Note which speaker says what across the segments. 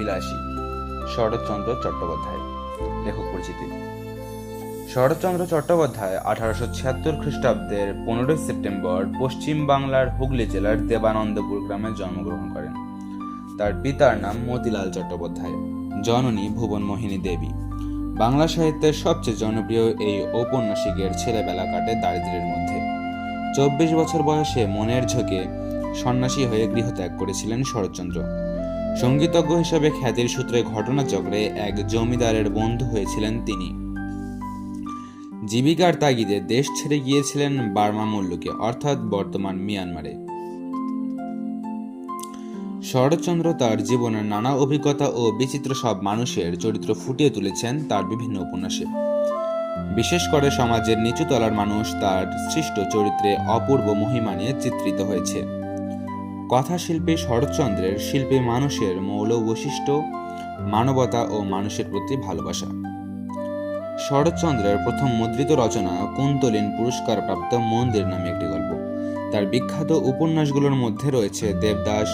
Speaker 1: বিলাসী। শরৎচন্দ্র চট্টোপাধ্যায়। লেখক পরিচিতি। শরৎচন্দ্র চট্টোপাধ্যায় 1876 খ্রিস্টাব্দের 15 সেপ্টেম্বর পশ্চিম বাংলার হুগলি জেলার দেবানন্দপুর গ্রামে জন্মগ্রহণ করেন। তার পিতার নাম মতিলাল চট্টোপাধ্যায়, জননী ভুবনমোহিনী দেবী। বাংলা সাহিত্যের সবচেয়ে জনপ্রিয় এই ঔপন্যাসিকের ছেলেবেলা কাটে দারিদ্র্যের মধ্যে। 24 বছর বয়সে মনের ঝোঁকে সন্ন্যাসী হয়ে গৃহত্যাগ করেছিলেন শরৎচন্দ্র। সঙ্গীতজ্ঞ হিসেবে খ্যাতির সূত্রে ঘটনাচক্রে এক জমিদারের বন্ধু হয়েছিলেন তিনি। জীবিকার তাগিদে দেশ ছেড়ে গিয়েছিলেন বার্মা মুল্লুকে, অর্থাৎ বর্তমান মিয়ানমারে। শরৎচন্দ্র তার জীবনের নানা অভিজ্ঞতা ও বিচিত্র সব মানুষের চরিত্র ফুটিয়ে তুলেছেন তার বিভিন্ন উপন্যাসে। বিশেষ করে সমাজের নিচু তলার মানুষ তার সৃষ্ট চরিত্রে অপূর্ব মহিমা নিয়ে চিত্রিত হয়েছে। কথাশিল্পী শরৎচন্দ্রের শিল্পী মানুষের মৌল বৈশিষ্ট্য, মানবতা ও মানুষের প্রতি ভালোবাসা। শরৎচন্দ্রের প্রথম মুদ্রিত রচনা কুন্তলীন পুরস্কারপ্রাপ্ত মন্দির নামে একটি গল্প। তার বিখ্যাত উপন্যাসগুলোর মধ্যে রয়েছে দেবদাস,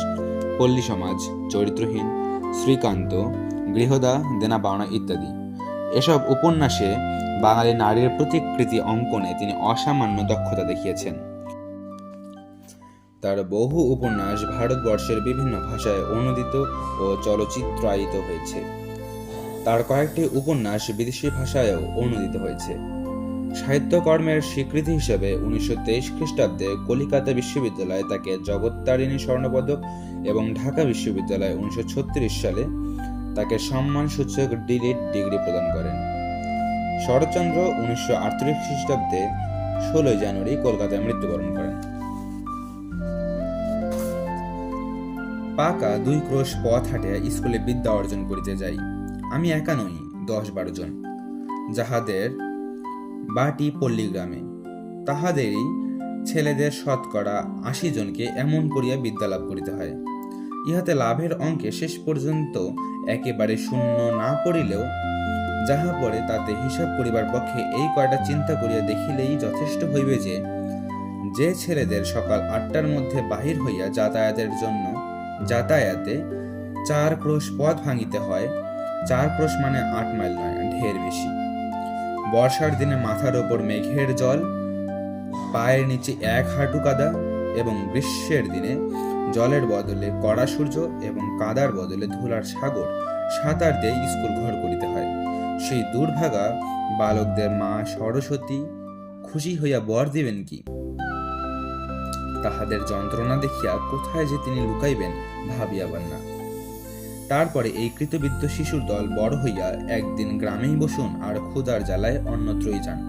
Speaker 1: পল্লী সমাজ, চরিত্রহীন, শ্রীকান্ত, গৃহদা, দেনা পাওনা ইত্যাদি। এসব উপন্যাসে বাঙালি নারীর প্রতিকৃতি অঙ্কনে তিনি অসামান্য দক্ষতা দেখিয়েছেন। তার বহু উপন্যাস ভারতবর্ষের বিভিন্ন ভাষায় অনূদিত ও চলচ্চিত্রায়িত হয়েছে। তার কয়েকটি উপন্যাস বিদেশি ভাষায়ও অনূদিত হয়েছে। সাহিত্যকর্মের স্বীকৃতি হিসেবে 1923 খ্রিস্টাব্দে কলিকাতা বিশ্ববিদ্যালয় তাকে জগত্তারিণী স্বর্ণপদক এবং ঢাকা বিশ্ববিদ্যালয় 1936 সালে তাকে সম্মানসূচক ডিলিট ডিগ্রি প্রদান করেন। শরৎচন্দ্র 1938 খ্রিস্টাব্দে 16 জানুয়ারি কলকাতায় মৃত্যুবরণ করেন। পাকা 2 ক্রোশ পথ হাঁটিয়া স্কুলে বিদ্যা অর্জন করিতে যাই, আমি একা নই, 10-12 জন, যাহাদের বাটি পল্লী গ্রামে, তাহাদেরই ছেলেদের শতকরা 80 জনকে এমন করিয়া বিদ্যা লাভ করিতে হয়। ইহাতে লাভের অঙ্কে শেষ পর্যন্ত একেবারে শূন্য না পড়িলেও যাহা পড়ে তাতে হিসাব করিবার পক্ষে এই কয়টা চিন্তা করিয়া দেখিলেই যথেষ্ট হইবে যে ছেলেদের সকাল 8টার মধ্যে বাহির হইয়া যাতায়াতে 4 ক্রোশ পথ ভাঙিতে হয়, 4 ক্রোশ মানে 8 মাইল নয়, ঢের বেশি। বর্ষার দিনে মাথার ওপর মেঘের জল, পায়ের নিচে 1 হাঁটু কাদা, এবং গ্রীষ্মের দিনে জলের বদলে কড়া সূর্য এবং কাদার বদলে ধুলার সাগর সাঁতার দিয়ে স্কুল ঘর করিতে হয়। সেই দুর্ভাগা বালকদের মা সরস্বতী খুশি হইয়া বর দিবেন কি? তাহাদের যন্ত্রণা দেখিয়া কোথায় যে তিনি লুকাইবেন ভাবিয়াবার না। তারপরে এই কৃতবিদ্য শিশুর দল বড় হইয়া একদিন গ্রামেই বসুন আর ক্ষুধার জ্বালায় অন্যত্রই যান।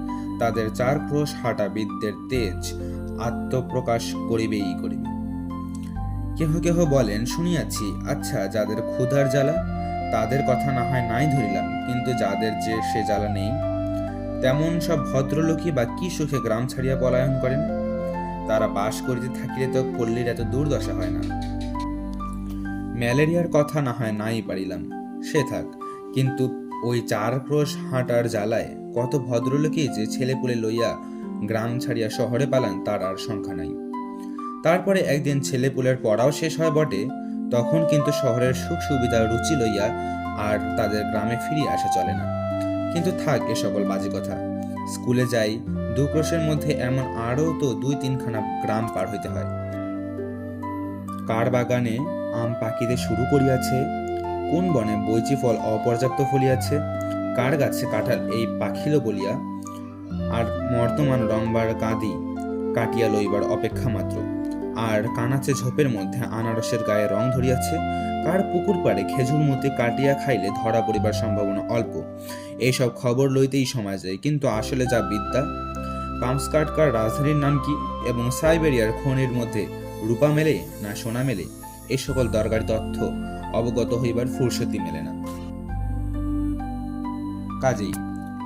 Speaker 1: তাদের 4 ক্রোশ হাঁটা বিদ্যের তেজ আত্মপ্রকাশ করিবেই করিবে। কেহ কেহ বলেন শুনিয়াছি, আচ্ছা, যাদের ক্ষুধার জ্বালা তাদের কথা না হয় নাই ধরিলাম, কিন্তু যাদের যে সে জ্বালা নেই, তেমন সব ভদ্রলোকই বা কি সুখে গ্রাম ছাড়িয়া পলায়ন করেন? তারা বাস করিতে থাকিলে তো পল্লীর এত দুর্দশা হয় না। ম্যালেরিয়ার কথা না হয় নাই পারিলাম, সে থাক, কিন্তু ওই 4 ক্রোশ হাঁটার জ্বালায় কত ভদ্রলোকই যে ছেলেপুলে লইয়া গ্রাম ছাড়িয়া শহরে পালান তার আর সংখ্যা নাই। তারপরে একদিন ছেলেপুলের পড়াও শেষ হয় বটে, তখন কিন্তু শহরের সুখ সুবিধার রুচি লইয়া আর তাদের গ্রামে ফিরিয়ে আসা চলে না। কিন্তু থাক এ সকল বাজে কথা। স্কুলে যাই, 2 ক্রোশের মধ্যে এমন আরও তো 2-3 খানা গ্রাম পার হইতে হয়। কার বাগানে আম পাকিতে শুরু করিয়াছে, কোন বনে বৈচি ফল অপর্যাপ্ত ফলিয়াছে, কার গাছে কাঁঠাল এই পাখিল বলিয়া আর বর্তমান রংবার কাঁদি কাটিয়া লইবার অপেক্ষা মাত্র, আর কানাচে ঝোপের মধ্যে আনারসের গায়ে রং ধরিয়াছে, কার পুকুর পাড়ে খেজুর মতি কাটিয়া খাইলে ধরা পড়িবার সম্ভাবনা অল্প। এইসব খবর লইতেই সময় যায়, কিন্তু আসলে যা বিদ্যা, কামস্কাটকার রাজধানীর নাম কি এবং সাইবেরিয়ার খনির মধ্যে রূপা মেলে না সোনা মেলে, এই সকল দরকারি তথ্য অবগত হইবার ফুরসতি মেলে না। কাজেই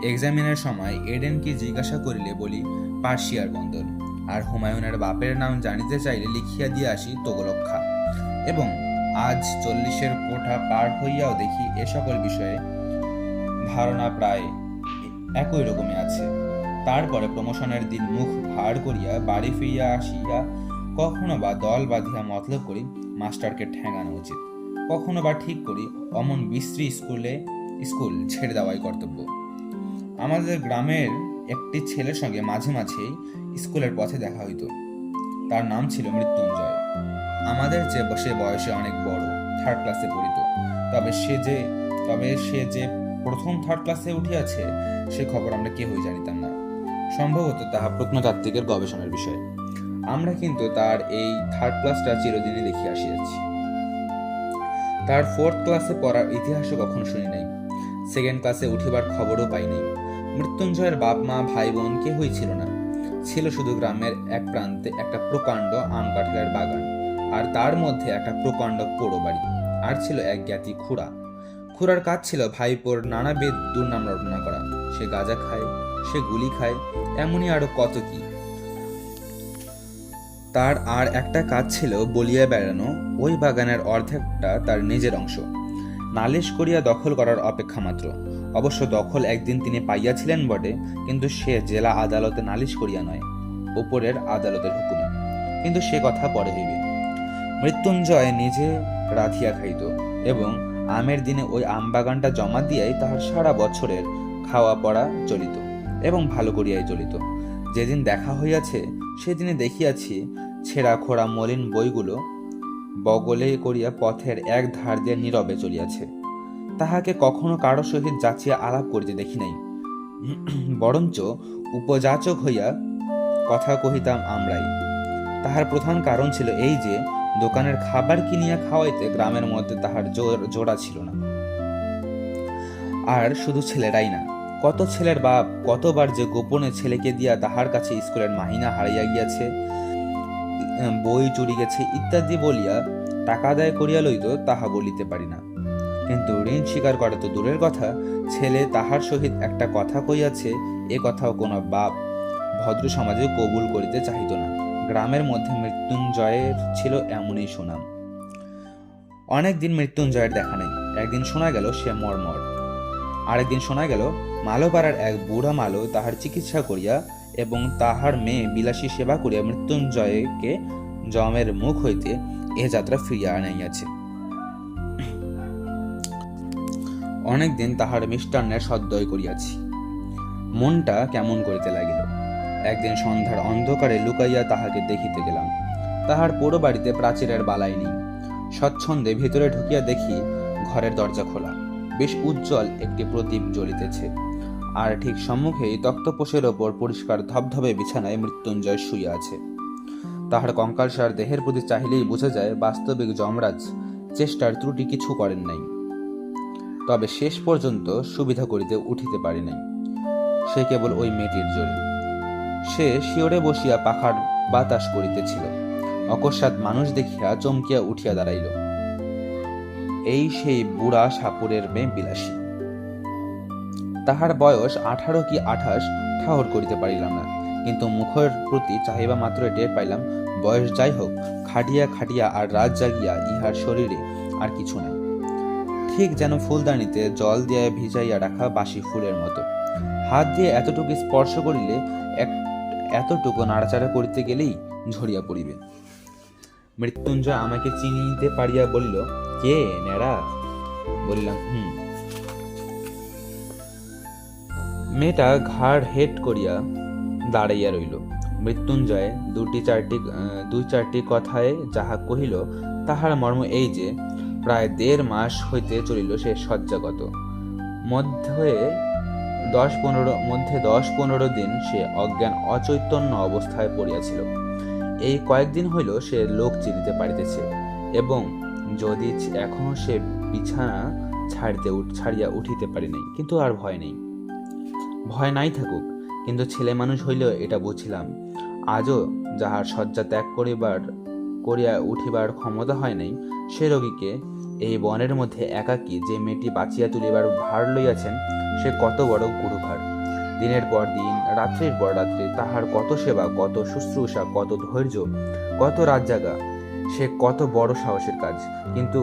Speaker 1: এক্সামিনের সময় এডেনকে জিজ্ঞাসা করিলে বলি পার্সিয়ার বন্দর, আর হুমায়ুনের বাপের নাম জানিতে চাইলে লিখিয়া দিয়ে আসি তোগলক্ষা। এবং আজ 40-এর কোঠা পার হইয়াও দেখি এ সকল বিষয়ে ধারণা প্রায় একই রকমই আছে। তারপরে প্রমোশনের দিন মুখ ভার করিয়া বাড়ি ফিরিয়া আসিয়া কখনো বা দল বাঁধিয়া মতলব করি মাস্টারকে ঠ্যাঙানো উচিত। কখনো বা ঠিক করি অমন বিশ্রী স্কুল ছেড়ে দেওয়াই কর্তব্য। আমাদের গ্রামের একটি ছেলের সঙ্গে মাঝে মাঝেই স্কুলের পথে দেখা হইত। তার নাম ছিল মৃত্যুঞ্জয়। আমাদের যে সে বয়সে অনেক বড়, 3rd ক্লাসে পড়িত। তবে সে যে প্রথম 3rd ক্লাসে উঠিয়াছে সে খবর আমরা কেউই জানিতাম না। সম্ভবত তাহা প্রত্নতাত্ত্বিকের গবেষণার বিষয়। আমরা কিন্তু তার এই 3rd ক্লাসটা চিরদিনই দেখিয়া আসিয়াছি। তার 4th ক্লাসে পড়ার ইতিহাসও কখনো শুনি নাই। 2nd ক্লাসে উঠিবার খবরও পাই নাই। মৃত্যুঞ্জয়ের বাপ মা ভাই বোন কেহই ছিল না। ছিল শুধু গ্রামের এক প্রান্তে একটা প্রকাণ্ড আম কাঁঠালের বাগান, আর তার মধ্যে একটা প্রকাণ্ড পোড়ো বাড়ি, আর ছিল এক জ্ঞাতি খুড়া। খুড়ার কাজ ছিল ভাইপোর নানাবিধ দুর্নাম রটনা করা। সে গাঁজা খায়, সে গুলি খায়, এমনই আরো কত কি। তার আর একটা কাজ ছিল বলিয়া বেড়ানো ওই বাগানের অর্ধেকটা তার নিজের অংশ, নালিশ করিয়া দখল করার অপেক্ষা মাত্র। অবশ্য দখল একদিন তিনি পাইয়াছিলেন বটে, কিন্তু সে জেলা আদালতে নালিশ করিয়া নয়, ওপরের আদালতের হুকুমে। কিন্তু সে কথা পরে হইবে। মৃত্যুঞ্জয় নিজে রাধিয়া খাইত এবং আমের দিনে ওই আম বাগানটা জমা দিয়াই তাহার সারা বছরের খাওয়া পড়া চলিত, এবং ভালো করিয়াই চলিত। যেদিন দেখা হইয়াছে সেদিনে দেখিয়াছি ছেঁড়া খোড়া মলিন বইগুলো বগলে করিয়া পথের এক ধার দিয়ে নীরবে চলিয়াছে। তাহাকে কখনো কারো সহিত যাচিয়া আলাপ করিতে দেখি নাই, বরঞ্চ উপযাচক হইয়া কথা কহিতাম আমরাই। তাহার প্রধান কারণ ছিল এই যে দোকানের খাবার কিনিয়া খাওয়াইতে গ্রামের মধ্যে তাহার জোড়া ছিল না। আর শুধু ছেলেরাই না, কত ছেলের বাপ কতবার যে গোপনে ছেলেকে দিয়া তাহার কাছে স্কুলের মাহিনা হারাইয়া গিয়াছে, বই চুরি গেছে ইত্যাদি বলিয়া টাকা আদায় করিয়া লইত, তাহা বলিতে পারি না। কিন্তু ঋণ স্বীকার করা তো দূরের কথা, ছেলে তাহার সহিত একটা কথা কইয়াছে এ কথাও কোনো বাপ ভদ্র সমাজে কবুল করিতে চাহিত না। গ্রামের মধ্যে মৃত্যুঞ্জয়ের ছিল এমনই সুনাম। অনেকদিন মৃত্যুঞ্জয়ের দেখা নেই। একদিন শোনা গেল সে মরমর, আরেকদিন শোনা গেল মালোপাড়ার এক বুড়া মালো তাহার চিকিৎসা করিয়া এবং তাহার মেয়ে বিলাসী সেবা করিয়া মৃত্যুঞ্জয়কে জমের মুখ হইতে এ যাত্রা ফিরিয়া আনাইয়াছে। অনেকদিন তাহার মিষ্টান্নের সদ্যয় করিয়াছি। মনটা কেমন করিতে লাগিল। একদিন সন্ধ্যার অন্ধকারে লুকাইয়া তাহাকে দেখিতে গেলাম। তাহার পোড়ো বাড়িতে প্রাচীরের বালাই নেই। স্বচ্ছন্দে ভিতরে ঢুকিয়া দেখি ঘরের দরজা খোলা, বেশ উজ্জ্বল একটি প্রদীপ জ্বলিতেছে, আর ঠিক সম্মুখেই তক্তপোষের ওপর পরিষ্কার ধবধবে বিছানায় মৃত্যুঞ্জয় শুইয়া আছে। তাহার কঙ্কালসার দেহের প্রতি চাহিলেই বোঝা যায় বাস্তবিক যমরাজ চেষ্টার ত্রুটি কিছু করেন নাই, তবে শেষ পর্যন্ত সুবিধা করিতে উঠিতে পারে নাই। সে কেবল ওই মেয়েটির জোরে। সে শিওরে বসিয়া পাখার বাতাস করিতেছিল। অকস্মাৎ মানুষ দেখিয়া চমকিয়া উঠিয়া দাঁড়াইল। এই সেই বুড়া সাপুরের মেয়ে বিলাসী। তাহার বয়স 18 কি 28 ঠাহর করিতে পারিলাম না, কিন্তু মুখের প্রতি চাহিবা মাত্র টের পাইলাম বয়স যাই হোক, খাটিয়া খাটিয়া আর রাত জাগিয়া ইহার শরীরে আর কিছু নাই। ঠিক যেন ফুলদানিতে জল দিয়ে ভিজাইয়া রাখা বাসি ফুলের মতো। হাত দিয়ে এতটুকু স্পর্শ করিলে এতটুকু নাড়াচাড়া করিতে গেলেই ঝরিয়া পড়িবে। মৃত্যুঞ্জয় আমাকে চিনিতে পারিয়া বলিল, কে নেড়া? বলিলাম, মেয়েটা ঘাড় হেট করিয়া দাঁড়াইয়া রইল। মৃত্যুঞ্জয় দুই চারটি কথায় যাহা কহিল তাহার মর্ম এই যে প্রায় 1.5 মাস হইতে চলিল সে শয্যাগত। মধ্যে 10-15 দিন সে অজ্ঞান অচৈতন্য অবস্থায় পড়িয়াছিল। এই কয়েকদিন হইল সে লোক চিনিতে পারিতেছে, এবং যদি এখনো সে বিছানা ছাড়িয়া উঠিতে পারি নাই। কিন্তু আর ভয় নেই। ভয় নাই থাকুক, কিন্তু ছেলে মানুষ হইলেও এটা বুঝিলাম, আজও যাহার শয্যা ত্যাগ করিয়া উঠিবার ক্ষমতা হয় নাই, সে রোগীকে এই বনের মধ্যে একাকী যে মেয়েটি বাঁচিয়া তুলিবার ভার লইয়াছেন, সে কত বড় গুরুভার। দিনের পর দিন, রাত্রির পর রাত্রি তাহার কত সেবা, কত শুশ্রূষা, কত ধৈর্য, কত রাত জাগা, সে কত বড় সাহসের কাজ। কিন্তু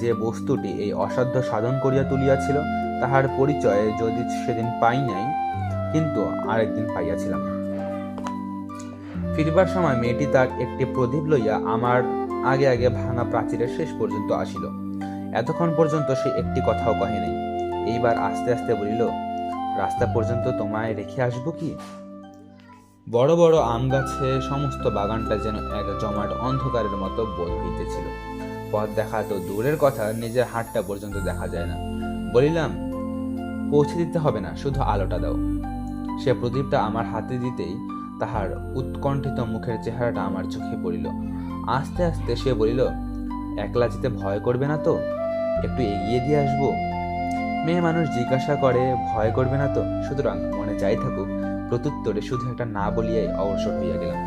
Speaker 1: যে বস্তুটি এই অসাধ্য সাধন করিয়া তুলিয়াছিল, তাহার পরিচয় যদি সেদিন পাই নাই, কিন্তু আরেকদিন পাইয়াছিলাম। ফিরিবার সময় মেয়েটি তার একটি প্রদীপ লইয়া আমার আগে আগে ভাঙা প্রাচীরের শেষ পর্যন্ত আসিল। এতক্ষণ পর্যন্ত সে একটি কথাও কহে নাই। এইবার আস্তে আস্তে বলিল, রাস্তা পর্যন্ত তোমায় রেখে আসবো কি? বড় বড় আম গাছে সমস্ত বাগানটা যেন এক জমাট অন্ধকারের মতো বোধ হইতেছিল। পথ দেখা তো দূরের কথা, নিজের হাতটা পর্যন্ত দেখা যায় না। বলিলাম, পৌঁছে দিতে হবে না, শুধু আলোটা দাও। সে প্রদীপটা আমার হাতে দিতেই তাহার উৎকণ্ঠিত মুখের চেহারাটা আমার চোখে পড়িল। আস্তে আস্তে সে বলিল, একলা যেতে ভয় করবে না তো? একটু এগিয়ে দিয়ে আসবো? মেয়ে মানুষ জিজ্ঞাসা করে, ভয় করবে না তো? সুতরাং মনে যাই থাকুক, প্রত্যুত্তরে শুধু একটা না বলিয়াই অগ্রসর হইয়া গেলাম।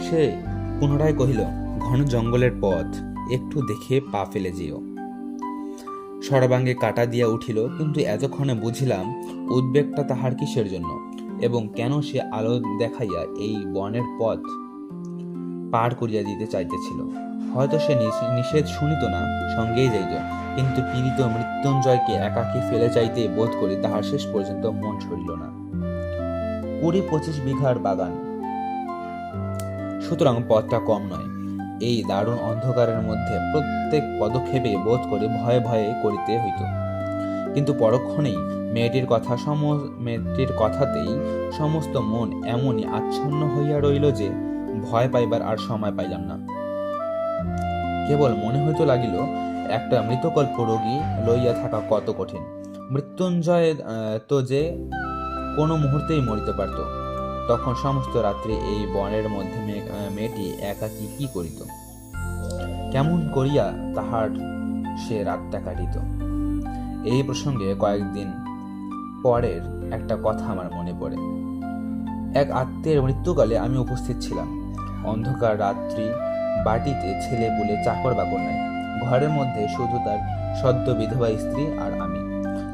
Speaker 1: সে পুনরায় কহিল, ঘন জঙ্গলের পথ, একটু দেখে পা ফেলে যেও। সর্বাঙ্গে কাটা দিয়া উঠিল, কিন্তু এতক্ষণে বুঝিলাম উদ্বেগটা তাহার কিসের জন্য এবং কেন সে আলো দেখাইয়া এই বনের পথ পার করিয়া দিতে চাইতেছিল। হয়তো সে নিষেধ শুনিত না, সঙ্গেই যাইত, কিন্তু পীড়িত মৃত্যুঞ্জয়কে একাকী ফেলে যাইতে বোধ করি তাহার শেষ পর্যন্ত মন সরিল না। 20-25 বিঘার বাগান, সুতরাং পথটা কম নয়। এই দারুণ অন্ধকারের মধ্যে প্রত্যেক পদক্ষেপে বোধ করে ভয়ে ভয়ে করিতে হইত। কিন্তু পরক্ষণেই মেয়েটির কথাতেই সমস্ত মন এমনই আচ্ছন্ন হইয়া রইল যে ভয় পাইবার আর সময় পাইলাম না। কেবল মনে হইতে লাগিল, একটা মৃতকল্প রোগী লইয়া থাকা কত কঠিন। মৃত্যুঞ্জয় তো যে কোনো মুহূর্তেই মরিতে পারত। তখন সমস্ত রাত্রি এই বনের মধ্যে মেয়েটি একাকী কি করিত? কেমন করিয়া তাহার সে রাতটা কাটিত? এই প্রসঙ্গে কয়েকদিন পরের একটা কথা আমার মনে পড়ে। এক আত্মীয়ের মৃত্যুকালে আমি উপস্থিত ছিলাম। অন্ধকার রাত্রি, বাটিতে ছেলে পুলে চাকর বাকর নাই। ঘরের মধ্যে শুধু তার সদ্য বিধবা স্ত্রী আর আমি।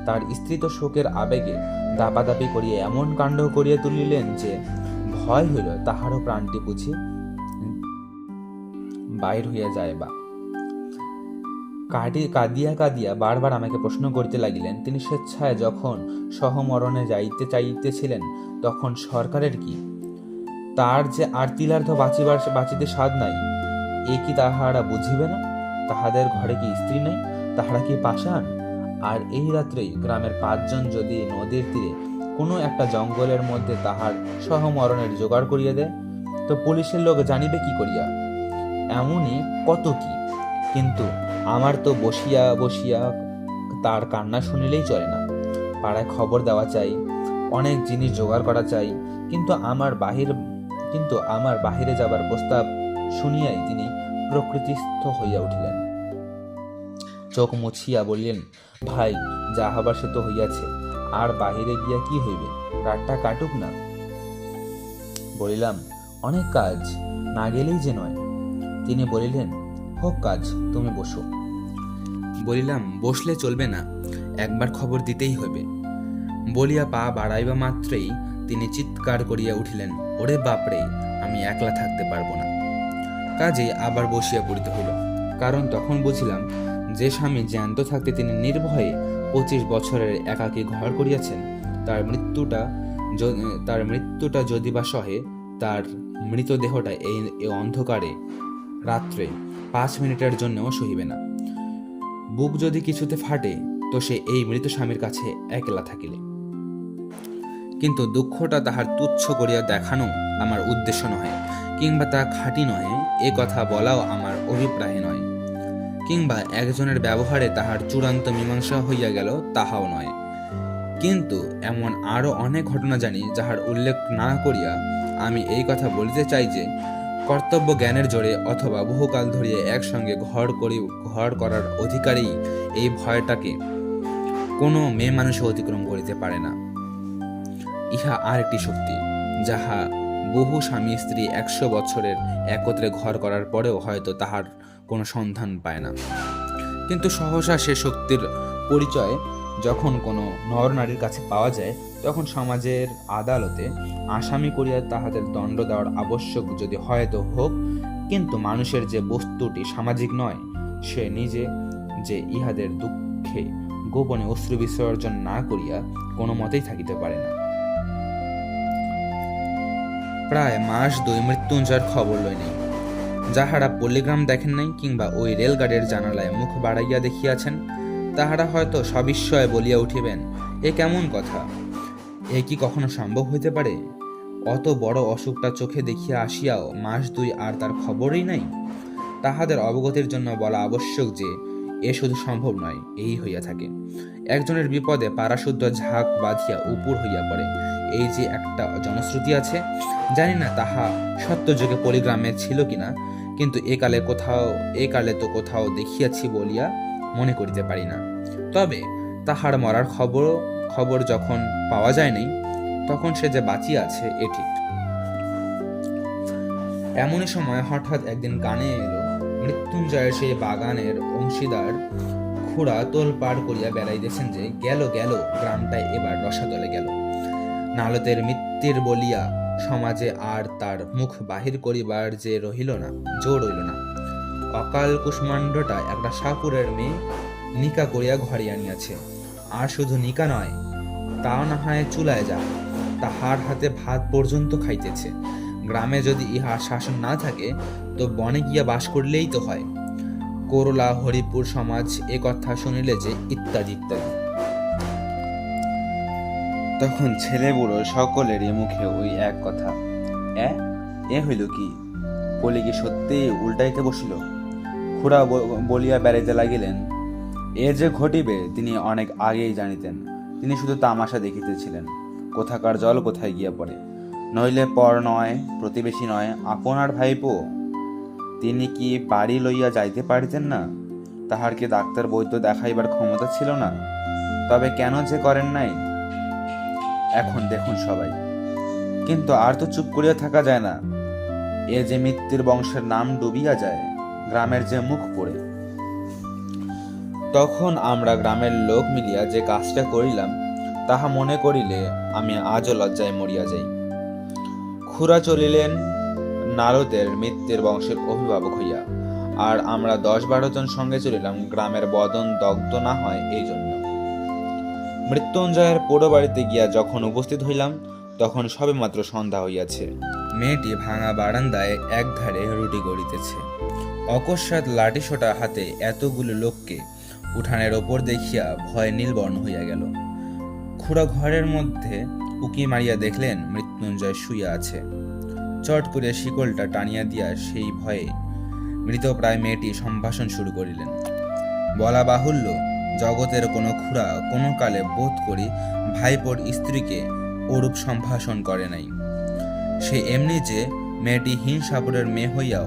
Speaker 1: তার স্ত্রী তো শোকের আবেগে দাপাদাপি করিয়া এমন কাণ্ড করিয়া তুলিলেন যে ভয় হইল তাহারও প্রাণটি বুঝি বাইর হইয়া যায়। বা কাঁদিয়া কাঁদিয়া বারবার আমাকে প্রশ্ন করিতে লাগিলেন, তিনি স্বেচ্ছায় যখন সহমরণে যাইতে চাইতেছিলেন তখন সরকারের কি? তার যে আর তিলার্ধ বাঁচিতে স্বাদ নাই, এ কি তাহারা বুঝিবে না? তাহাদের ঘরে কি স্ত্রী নেই? তাহারা কি পাষাণ? আর এই রাত্রেই গ্রামের 5 জন যদি নদীর তীরে কোনো একটা জঙ্গলের মধ্যে তাহার সহমরণের জোগাড় করিয়া দেয়, তো পুলিশের লোক জানিবে কি করিয়া? এমনই কত কি। কিন্তু আমার তো বসিয়া বসিয়া তার কান্না শুনিলেই চলে না। পাড়ায় খবর দেওয়া চাই, অনেক জিনিস জোগাড় করা চাই, কিন্তু আমার বাহিরে যাবার প্রস্তাব শুনিয়াই তিনি প্রকৃতিস্থ হইয়া উঠিলেন। চোখ মুছিয়া বললেন, ভাই, যা হবার সে তো হইয়াছে, আর বাহিরে গিয়া কি হইবে? রাতটা কাটুক না। বলিলাম, অনেক কাজ, না গেলেই যে নয়। তিনি বলিলেন, হোক কাজ, তুমি বসো। বলিলাম, বসলে চলবে না, একবার খবর দিতেই হবে। বলিয়া পা বাড়াইবা মাত্রই তিনি চিৎকার করিয়া উঠিলেন, ওরে বাপরে, আমি একলা থাকতে পারবো না। কাজেই আবার বসিয়া পড়িতে হইল। কারণ তখন বুঝিলাম, যে স্বামী জ্যান্ত থাকতে তিনি নির্ভয়ে 25 বছরের একাকী ঘর করিয়াছেন, তার মৃত্যুটা যদি বা সহে, তার মৃতদেহটা এই অন্ধকারে রাত্রে 5 মিনিটের জন্যও সহিবে না। বুক যদি কিছুতে ফাটে, তো সে এই মৃত স্বামীর কাছে একলা থাকিলে। কিন্তু দুঃখটা তাহার তুচ্ছ করিয়া দেখানো আমার উদ্দেশ্য নহে, কিংবা তা খাঁটি নহে এ কথা বলাও আমার অভিপ্রায় নয়, কিংবা একজনের ব্যবহারে তাহার চূড়ান্ত মীমাংসা হইয়া গেল তাহাও নয়। কিন্তু এমন আরো অনেক ঘটনা জানি, যাহার উল্লেখ না করিয়া আমি এই কথা বলিতে চাই যে কর্তব্য জ্ঞানের জোরে অথবা বহুকাল ধরিয়া একসঙ্গে ঘর করার অধিকারী এই ভয়টাকে কোনো মেয়ে মানুষ অতিক্রম করিতে পারে না। ইহা আর একটি শক্তি, যাহা বহু স্বামী স্ত্রী 100 বছরের একত্রে ঘর করার পরেও হয়তো তাহার কোনো সন্ধান পায় না। কিন্তু সহসা সে শক্তির পরিচয় যখন কোনো নর নারীর কাছে পাওয়া যায়, তখন সমাজের আদালতে আসামি করিয়া তাহাদের দণ্ড দেওয়ার আবশ্যক যদি হয় তো হোক, কিন্তু মানুষের যে বস্তুটি সামাজিক নয়, সে নিজে যে ইহাদের দুঃখে গোপনে অশ্রু বিসর্জন না করিয়া কোনো মতেই থাকিতে পারে না। প্রায় মাস 2 মৃত্যুঞ্জয়ের খবর লই নাই। যাহারা পল্লীগ্রাম দেখেন নাই কিংবা ওই রেলগাড়ির জানালায় মুখ বাড়াইয়া দেখিয়াছেন, তাহারা হয়তো সবিস্ময়ে বলিয়া উঠিবেন, এ কেমন কথা, এ কি কখনো সম্ভব হইতে পারে? অত বড় অসুখটা চোখে দেখিয়া আসিয়াও মাস দুই আর তার খবরই নাই। তাহাদের অবগতির জন্য বলা আবশ্যক যে এ শুধু সম্ভব নয়, এই হইয়া থাকে। একজনের বিপদে পাড়াশুদ্ধ ঝাঁক বাঁধিয়া উপুর হইয়া পড়ে, এই যে একটা জনশ্রুতি আছে, জানি না তাহা সত্যযুগে পল্লীগ্রামে ছিল কিনা, কিন্তু এ কালে তো কোথাও দেখিয়াছি বলিয়া মনে করিতে পারি না। তবে তাহার মরার খবর যখন পাওয়া যায় নাই, তখন সে যে বাঁচিয়া আছে এ ঠিক। এমনই সময় হঠাৎ একদিন কানে এলো মৃত্যুঞ্জয়ের সেই বাগানের অংশীদার খুড়া তোল পাড় করিয়া বেড়াইতেছেন যে গেল গ্রামটায় এবার রসাতলে গেল। নালতের মৃত্যুর বলিয়া সমাজে আর তার মুখ বাহির করিবার যে রহিল না, জোর রইল না। অকাল কুষ্মাণ্ডটা একটা সাপুরের মেয়ে নিকা করিয়া ঘরে আনিয়াছে, আর শুধু নিকা নয়, তাও না হয় চুলায় যা, তাহার হাতে ভাত পর্যন্ত খাইতেছে। গ্রামে যদি ইহার শাসন না থাকে তো বনে গিয়া বাস করলেই তো হয়। করলা হরিপুর সমাজ এ কথা শুনিলে যে ইত্যাদি ইত্যাদি। তখন ছেলে বুড়ো সকলেরই মুখে ওই এক কথা, এ হইল কি, কলি কি সত্যি উল্টাইতে বসিল? খুড়া বলিয়া বেড়াইতে লাগিলেন, এ যে ঘটিবে তিনি অনেক আগেই জানিতেন। তিনি শুধু তামাশা দেখিতেছিলেন, কোথাকার জল কোথায় গিয়া পড়ে। নইলে পর নয়, প্রতিবেশী নয়, আপনার ভাইপো। তিনি কি বাড়ি লইয়া যাইতে পারিতেন না? তাহার কি ডাক্তার বৈদ্য দেখাইবার ক্ষমতা ছিল না? তবে কেন যে করেন নাই এখন দেখুন সবাই। কিন্তু আর তো চুপ করিয়া থাকা যায় না, এ যে মৃত্যুর বংশের নাম ডুবিয়া যায়, গ্রামের যে মুখ পড়ে। তখন আমরা গ্রামের লোক মিলিয়া যে কাজটা করিলাম, তাহা মনে করিলে আমি আজও লজ্জায় মরিয়া যাই। খুড়া চলিলেন নারদের মৃত্যুর বংশের অভিভাবক হইয়া, আর আমরা 10-12 জন সঙ্গে চলিলাম গ্রামের বদন দগ্ধ না হয় এই জন্য। মৃত্যুঞ্জয়ের পোড়ো বাড়িতে গিয়া যখন উপস্থিত হইলাম, তখন সবে মাত্র সন্ধ্যা হইয়াছে। মেয়েটি ভাঙা বারান্দায় একধারে রুটি গড়িতেছে। অকস্মাৎ লাঠিসোঁটা হাতে এতগুলো লোককে উঠানের ওপর দেখিয়া ভয় নীলবর্ণ হইয়া গেল। খুড়া ঘরের মধ্যে উকি মারিয়া দেখলেন মৃত্যুঞ্জয় শুইয়া আছে। চট করে শিকলটা টানিয়া দিয়া সেই ভয়ে মৃতপ্রায় মেয়েটি সম্ভাষণ শুরু করিলেন। বলা বাহুল্য, জগতের কোনো খুড়া কোনো কালে বোধ করি ভাইপোর স্ত্রীকে ওরূপ সম্ভাষণ করে নাই। সে এমনি যে মেয়েটি হীন সাপুরের মেয়ে হইয়াও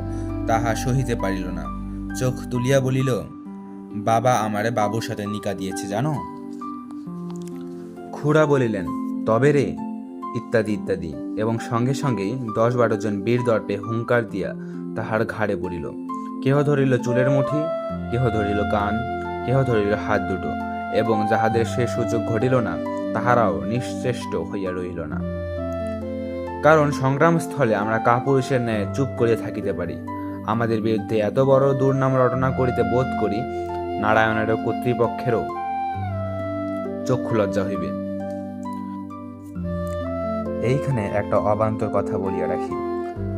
Speaker 1: তাহা সহিতে পারিল না। চোখ তুলিয়া বলিল, বাবা আমারে বাবুর সাথে নিকা দিয়েছে জানো। খুড়া বলিলেন, তবে রে, ইত্যাদি ইত্যাদি, এবং সঙ্গে সঙ্গেই 10-12 জন বীর দর্পে হুঙ্কার দিয়া তাহার ঘাড়ে পড়িল। কেহ ধরিল চুলের মুঠি, কেহ ধরিল কান, কেহ ধরিল হাত দুটো, এবং যাহাদের সে সুযোগ ঘটিল না তাহারাও নিশ্চেষ্ট হইয়া রহিল না। কারণ সংগ্রামস্থলে আমরা কাপুরুষের ন্যায় চুপ করিয়া থাকিতে পারি, আমাদের বিরুদ্ধে এত বড় দুর্নাম রটনা করিতে বোধ করি নারায়ণের কর্তৃপক্ষেরও চক্ষু লজ্জা হইবে। এইখানে একটা অবান্তর কথা বলিয়া রাখি।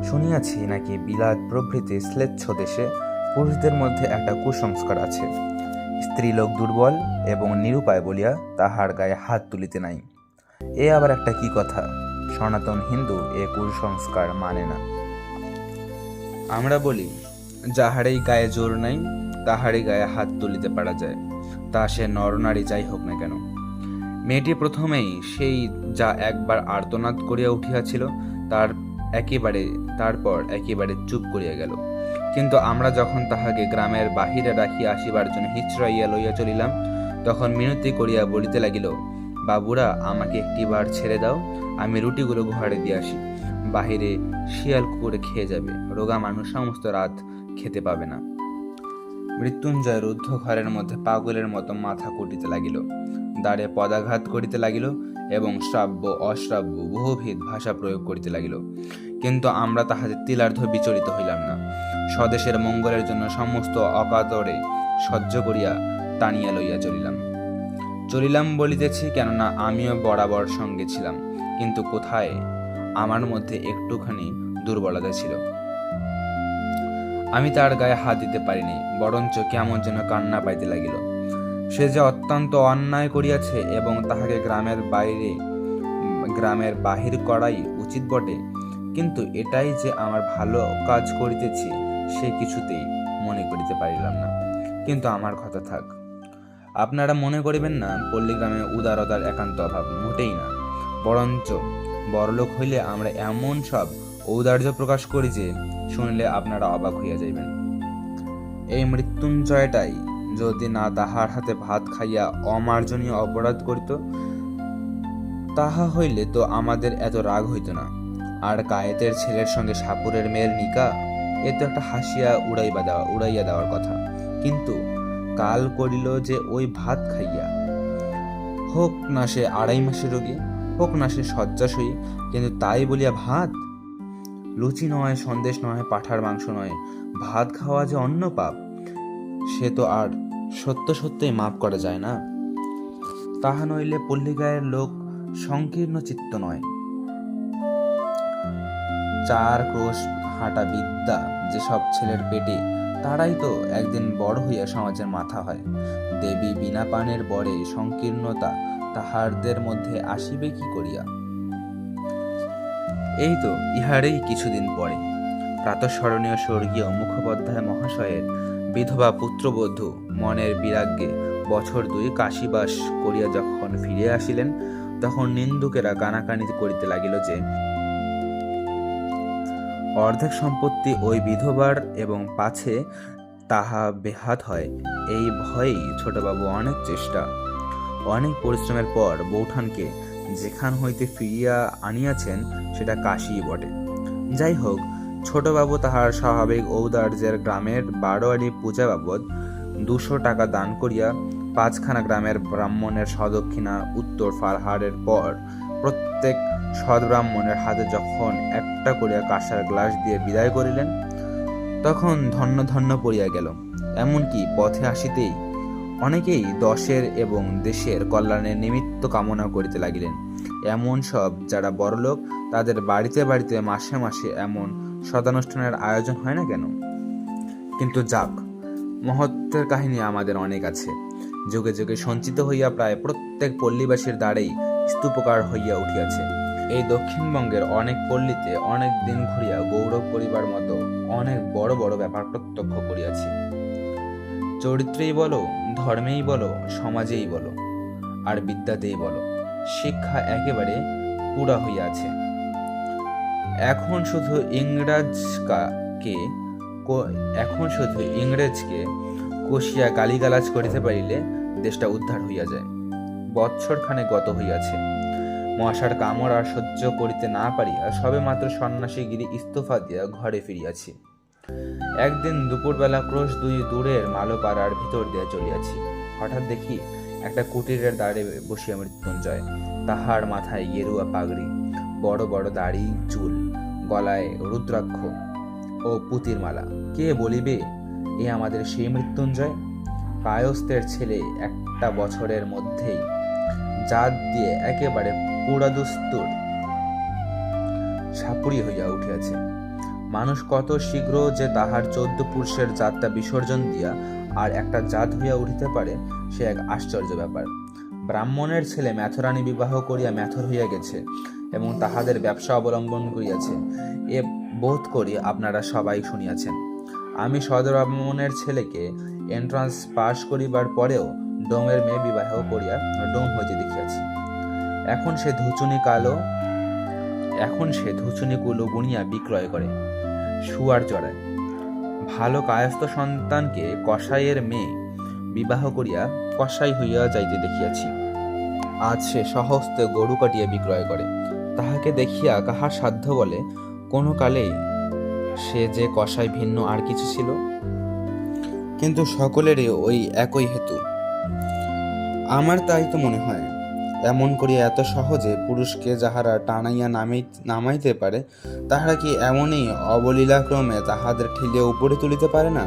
Speaker 1: শুনিয়াছি নাকি বিলাত প্রভৃতি শ্লেচ্ছ দেশে পুরুষদের মধ্যে একটা কুসংস্কার আছে, স্ত্রীলোক দুর্বল এবং নিরুপায় বলিয়া তাহার গায়ে হাত তুলিতে নাই। এ আবার একটা কি কথা? সনাতন হিন্দু এ কুসংস্কার মানে না। আমরা বলি, যাহারই গায়ে জোর নাই তাহারই গায়ে হাত তুলিতে পারা যায়, তা সে নরনারী যাই হোক না কেন। মেয়েটি প্রথমেই সেই যা একবার আর্তনাদ করিয়া উঠিয়াছিল তারপর একেবারে চুপ করিয়া গেল। কিন্তু আমরা যখন তাহাকে গ্রামের বাহিরে রাখিয়া আসিবার জন্য হিচড়াইয়া লইয়া চলিলাম, তখন মিনতি করিয়া বলিতে লাগিল, বাবুরা আমাকে একটিবার ছেড়ে দাও, আমি রুটিগুলো ঘরে দিয়ে আসি, বাহিরে শিয়াল কুকুরে খেয়ে যাবে, রোগা মানুষ সমস্ত রাত খেতে পাবে না। মৃত্যুঞ্জয় রুদ্ধ ঘরের মধ্যে পাগলের মতো মাথা কুটিতে লাগিল, দ্বারে পদাঘাত করিতে লাগিল এবং শ্রাব্য অশ্রাব্য বহুবিধ ভাষা প্রয়োগ করিতে লাগিল। কিন্তু আমরা তাহাতে তিলার্ধ বিচলিত হইলাম না। স্বদেশের মঙ্গলের জন্য সমস্ত অকাতরে সহ্য করিয়া টানিয়া লইয়া চলিলাম বলিতেছি, কেননা আমিও বরাবর সঙ্গে ছিলাম, কিন্তু কোথায় আমার মধ্যে একটুখানি দুর্বলতা ছিল। আমি তার গায়ে হাত দিতে পারিনি, বরঞ্চ কেমন যেন কান্না পাইতে লাগিল। সে যে অত্যন্ত অন্যায় করিয়াছে এবং তাহাকে গ্রামের বাহির করাই উচিত বটে, কিন্তু এটাই যে আমার ভালো কাজ করিতেছি সে কিছুতেই মনে করিতে পারিলাম না। কিন্তু আমার কথা থাক, আপনারা মনে করিবেন না পল্লীগ্রামে উদারতার একান্ত অভাব, মোটেই না। বরঞ্চ বড়লোক হইলে আমরা এমন সব ঔদার্য প্রকাশ করি যে শুনলে আপনারা অবাক হইয়া যাইবেন। এই মৃত্যুঞ্জয়টাই যদি না তাহার হাতে ভাত খাইয়া অমার্জনীয় অপরাধ করিত, তাহা হইলে তো আমাদের এত রাগ হইত না। আর কায়েতের ছেলের সঙ্গে সাপুরের মেয়ের নিকা, এ তো একটা হাসিয়া উড়াইয়া দেওয়ার কথা। কিন্তু কাল করিল যে ওই ভাত খাইয়া, হোক না সে 2.5 মাসের রোগী, হোক না সে শয্যাশয়ী, কিন্তু তাই বলিয়া ভাত, লুচি নয়, সন্দেশ নয়, পাঁঠার মাংস নয়, ভাত খাওয়া যে অন্য পাপ, সে তো আর সত্যই মাপ করা যায় না। তাহা নইলে পল্লীগায়ের লোক সংকীর্ণ চিত্ত নয়। 4 ক্রোশ হাঁটা বিদ্যা যেসব ছেলের পেটে, তারাই তো একদিন বড় হইয়া সমাজের মাথা হয়। দেবী বিনা পানের বরে সংকীর্ণতা তাহাদের মধ্যে আসিবে কি করিয়া? এই তো ইহারই কিছুদিন পরে প্রাতঃস্মরণীয় স্বর্গীয় মুখোপাধ্যায় মহাশয়ের বিধবা পুত্রবধূ মনের বিরাগ্যে বছর 2 কাশীবাস করিয়া যখন ফিরে আসিলেন, তখন নিন্দুকেরা কানাকানি করিতে লাগিল যে অর্ধেক সম্পত্তি ওই বিধবার এবং পাছে তাহা বেহাত হয়, এই ভয়েই ছোটবাবু অনেক চেষ্টা, অনেক পরিশ্রমের পর বৌঠানকে যেখান হইতে ফিরিয়া আনিয়াছেন সেটা কাশী বটে। যাই হোক, ছোটবাবু তাহার স্বাভাবিক ঔদার্যের গ্রামের 12 আনি পূজা বাবদ 200 টাকা দান করিয়া 5খানা গ্রামের ব্রাহ্মণের সদক্ষিণা উত্তর ফালহারের পর প্রত্যেক সদ্ব্রাহ্মণের হাতে যখন একটা করিয়া কাঁসার গ্লাস দিয়ে বিদায় করিলেন, তখন ধন্য ধন্য পড়িয়া গেল। এমনকি পথে আসিতেই অনেকেই দশের এবং দেশের কল্যাণের নিমিত্ত কামনা করিতে লাগিলেন। এমন সব যারা বড়লোক, তাদের বাড়িতে বাড়িতে মাসে মাসে এমন সদানুষ্ঠানের আয়োজন হয় না কেন? কিন্তু যাক, মহত্বের কাহিনী আমাদের অনেক আছে, যুগে যুগে সঞ্চিত হইয়া প্রায় প্রত্যেক পল্লীবাসীর দ্বারেই স্তূপকার হইয়া উঠিয়াছে। এই দক্ষিণবঙ্গের অনেক পল্লীতে অনেক দিন ঘুরিয়া গৌরব করিবার মতো অনেক বড় বড় ব্যাপার প্রত্যক্ষ করিয়াছি। চরিত্রেই বলো, ধর্মেই বলো, সমাজেই বলো, আর বিদ্যাতেই বলো, শিক্ষা একেবারে পুরা হইয়াছে। এখন শুধু ইংরেজকে কষিয়া গালিগালাজ করিতে পারিলে দেশটা উদ্ধার হইয়া যায়। বৎসরখানে গত হইয়াছে, মশার কামড় আর সহ্য করিতে না পারিয়া সবে মাত্র সন্ন্যাসীগিরি ইস্তফা দিয়া ঘরে ফিরিয়াছি। একদিন দুপুরবেলা ক্রোশ 2 দূরের মালোপাড়ার ভিতর দিয়া চলিয়াছি। হঠাৎ দেখি একটা কুটিরের দ্বারে বসিয়া মৃত্যুঞ্জয়, তাহার মাথায় গেরুয়া পাগড়ি, বড় বড় দাড়ি চুল, গলায় রুদ্রাক্ষ ও পুতির মালা। কে বলিবে এ আমাদের সেই মৃত্যুঞ্জয়? কায়স্থের ছেলে 1 বছরের মধ্যেই জাত দিয়ে একেবারে পুরাদুস্তুর সাপুরি হইয়া উঠিয়াছে। মানুষ কত শীঘ্র যে তাহার 14 পুরুষের জাতটা বিসর্জন দিয়া আর একটা জাত হইয়া উঠিতে পারে, সে এক আশ্চর্য ব্যাপার। ব্রাহ্মণের ছেলে ম্যাথরানী বিবাহ করিয়া ম্যাথর হইয়া গেছে এবং তাহাদের ব্যবসা অবলম্বন করিয়াছে, এ বোধ করি আপনারা সবাই শুনিয়াছেন। আমি সদব্রাহ্মণের ছেলেকে এন্ট্রান্স পাশ করিবার পরেও ডোমের মেয়ে বিবাহ করিয়া ডোম হইতে দেখিয়াছি। এখন সে ধুচুনি কুলো বুনিয়া বিক্রয় করে, শুয়ার চড়ায়। ভালো কায়স্থ সন্তানকে কসাইয়ের মেয়ে বিবাহ করিয়া কসাই হইয়া যাইতে দেখিয়াছি। আজ সে স্বহস্তে গরু কাটিয়া বিক্রয় করে। তাহাকে দেখিয়া কাহার সাধ্য বলে কোনো কালেই সে যে কসাই ভিন্ন আর কিছু ছিল? কিন্তু সকলেরই ওই একই হেতু। আমার তাই তো মনে হয়, এমন করিয়া এত সহজে পুরুষকে যাহারা টানাইয়া নামাইতে পারে, তাহারা কি এমনই অবলীলাক্রমে তাহাদের ঠেলিয়া উপরে তুলিতে পারে না?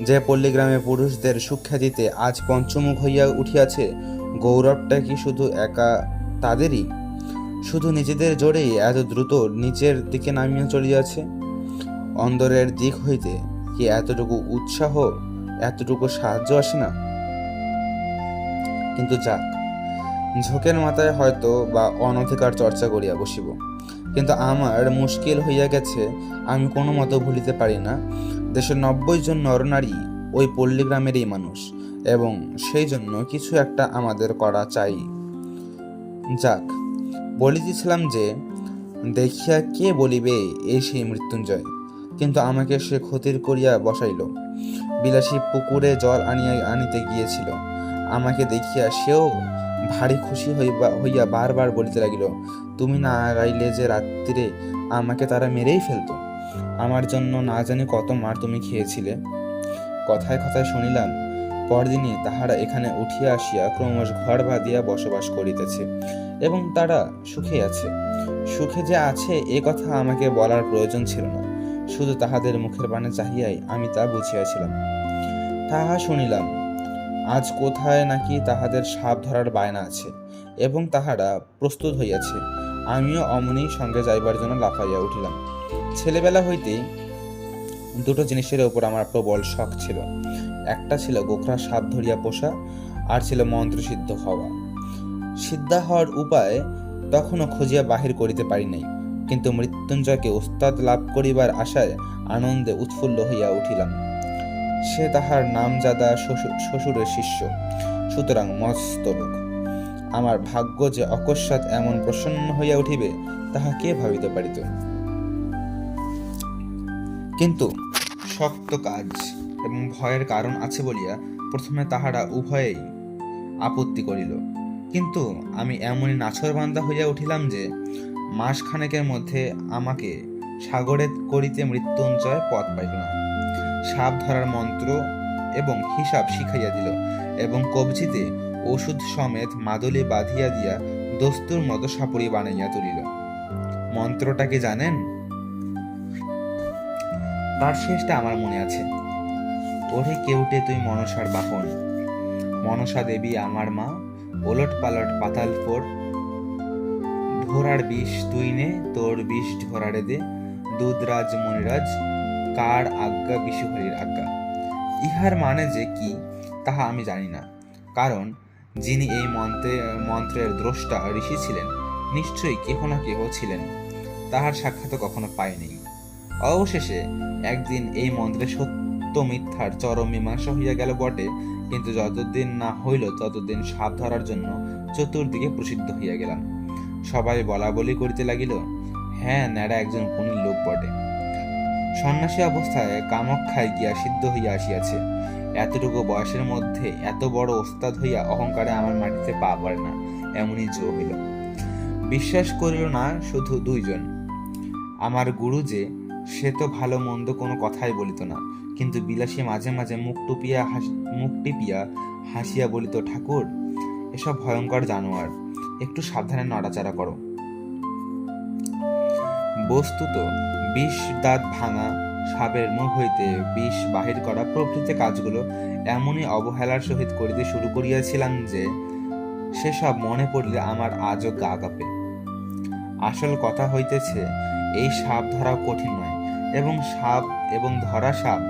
Speaker 1: যে পল্লীগ্রামে পুরুষদের সুখ্যাতিতে আজ পঞ্চমুখ হইয়া উঠিয়াছে, গৌরবটা কি শুধু একা তাদেরই? শুধু নিজেদের জোরেই এত দ্রুত নিচের দিকে নামিয়া চলিয়াছে। অন্দরের দিক হইতে কি এতটুকু উৎসাহ, এতটুকু সাহায্য আসে না? কিন্তু যাক, ঝোঁকের মাথায় হয়তো বা অনধিকার চর্চা করিয়া বসিব, কিন্তু আমার মুশকিল হইয়া গেছে। আমি কোনো মতো ভুলিতে পারি না দেশের 90 জন নরনারী ওই পল্লীগ্রামেরই মানুষ, এবং সেই জন্য কিছু একটা আমাদের করা চাই। যাক, বলিতেছিলাম যে দেখিয়া কে বলিবে এই সেই মৃত্যুঞ্জয়, কিন্তু আমাকে সে ক্ষতির করিয়া বসাইল। বিলাসী পুকুরে জল আনিতে গিয়েছিল, আমাকে দেখিয়া সেও ভারী খুশি হইয়া বারবার বলিতে লাগিল, তুমি না গাইলে যে রাত্রিরে আমাকে তারা মেরেই ফেলতো। আমার জন্য না জানি কত মার তুমি খেয়েছিলে। কথায় কথায় শুনিলাম পরদিনই তাহারা এখানে উঠিয়া আসিয়া ক্রমশ ঘর বাঁধিয়া বসবাস করিতেছে, এবং তারা সুখে আছে। সুখে যে আছে এ কথা আমাকে বলার প্রয়োজন ছিল না, শুধু তাহাদের মুখের পানে চাহিয়াই আমি তা বুঝিয়াছিলাম। তাহা শুনিলাম আজ কোথায় নাকি তাহাদের সাপ ধরার বায়না আছে, এবং তাহারা প্রস্তুত হইয়াছে। আমিও অমনি সঙ্গে যাইবার জন্য লাফাইয়া উঠিলাম। ছেলেবেলা হইতেই দুটো জিনিসের ওপর আমার প্রবল শখ ছিল। একটা ছিল গোখরা সাপ ধরিয়া পোষা, আর ছিল মন্ত্রসিদ্ধ হওয়া। সিদ্ধা হওয়ার উপায় তখনও খুঁজিয়া বাহির করিতে পারি নাই, কিন্তু মৃত্যুঞ্জয়কে ওস্তাদ লাভ করিবার আশায় আনন্দে উৎফুল্ল হইয়া উঠিলাম। সে তাহার নামজাদা শ্বশুরের শিষ্য, সুতরাং মস্ত লোক। আমার ভাগ্য যে অকস্মাৎ এমন প্রসন্ন হইয়া উঠিবে তাহা কে ভাবিতে পারিত? কিন্তু শক্ত কাজ এবং ভয়ের কারণ আছে বলিয়া প্রথমে তাহারা উভয়েই আপত্তি করিল, কিন্তু আমি এমনই নাছরবান্দা হইয়া উঠিলাম যে মাসখানেকের মধ্যে আমাকে সাগরে করিতে মৃত্যুঞ্জয় পথ পাইল না। সাপ ধরার মন্ত্র এবং হিসাব শিখাইয়া দিল, এবং কবজিতে ওষুধ সমেত মাদুলি বাঁধিয়া দিয়া দস্তুর মতো সাপুরি বানাইয়া তুলিল। মন্ত্রটা কি জানেন? তার শেষটা আমার মনে আছে। ওরে কেউটে তুই মনসার বাহন, মনসা দেবী আমার মা, ওলট পালট পাতাল ফোর, ঢোরার বিষ তুই নে, তোর বিষ ঢোরারে দে, দুধরাজ মনিরাজ, কার আজ্ঞা বিশুহরির আজ্ঞা। ইহার মানে যে কি তাহা আমি জানি না, কারণ যিনি এই মন্ত্রের দ্রষ্টা ঋষি ছিলেন নিশ্চয়ই কেহ না কেহ ছিলেন, তাহার সাক্ষাৎ কখনো পায়নি। অবশেষে একদিন এই মন্ত্রের সত্য মিথ্যার চরম মীমাংসা হইয়া গেল বটে, কিন্তু যতদিন না হইল ততদিন সাপ ধরার জন্য চতুর্দিকে প্রসিদ্ধ হইয়া গেলাম। সবাই বলা বলি করিতে লাগিল, হ্যাঁ, ন্যাড়া একজন গুণী লোক বটে। সন্ন্যাসী অবস্থায় কামাখ্যায় গিয়া সিদ্ধ হইয়া আসিয়াছে। এতটুকু বয়সের মধ্যে এত বড় ওস্তাদ হইয়া অহংকারে আমার মাটিতে পা পড়ে না, এমনই জো হইল। বিশ্বাস করিল না শুধু দুইজন, আমার গুরু যে, সে তো ভালো মন্দ কোনো কথাই বলিত না, কিন্তু বিলাসী মাঝে মাঝে মুখ টিপিয়া হাসিয়া বলিত, ঠাকুর, এসব ভয়ঙ্কর জানোয়ার, একটু সাবধানে নড়াচড়া করো। বস্তুত বিষ দাঁত ভাঙা, সাপের মুখ হইতে বিষ বাহির করা প্রভৃতি কাজগুলো এমনই অবহেলার সহিত করিতে শুরু করিয়াছিলাম যে সেসব মনে পড়লে আমার আজও গা কাঁপে। আসল কথা হইতেছে, এই সাপ ধরাও কঠিন নয়, এবং ধরা সাপ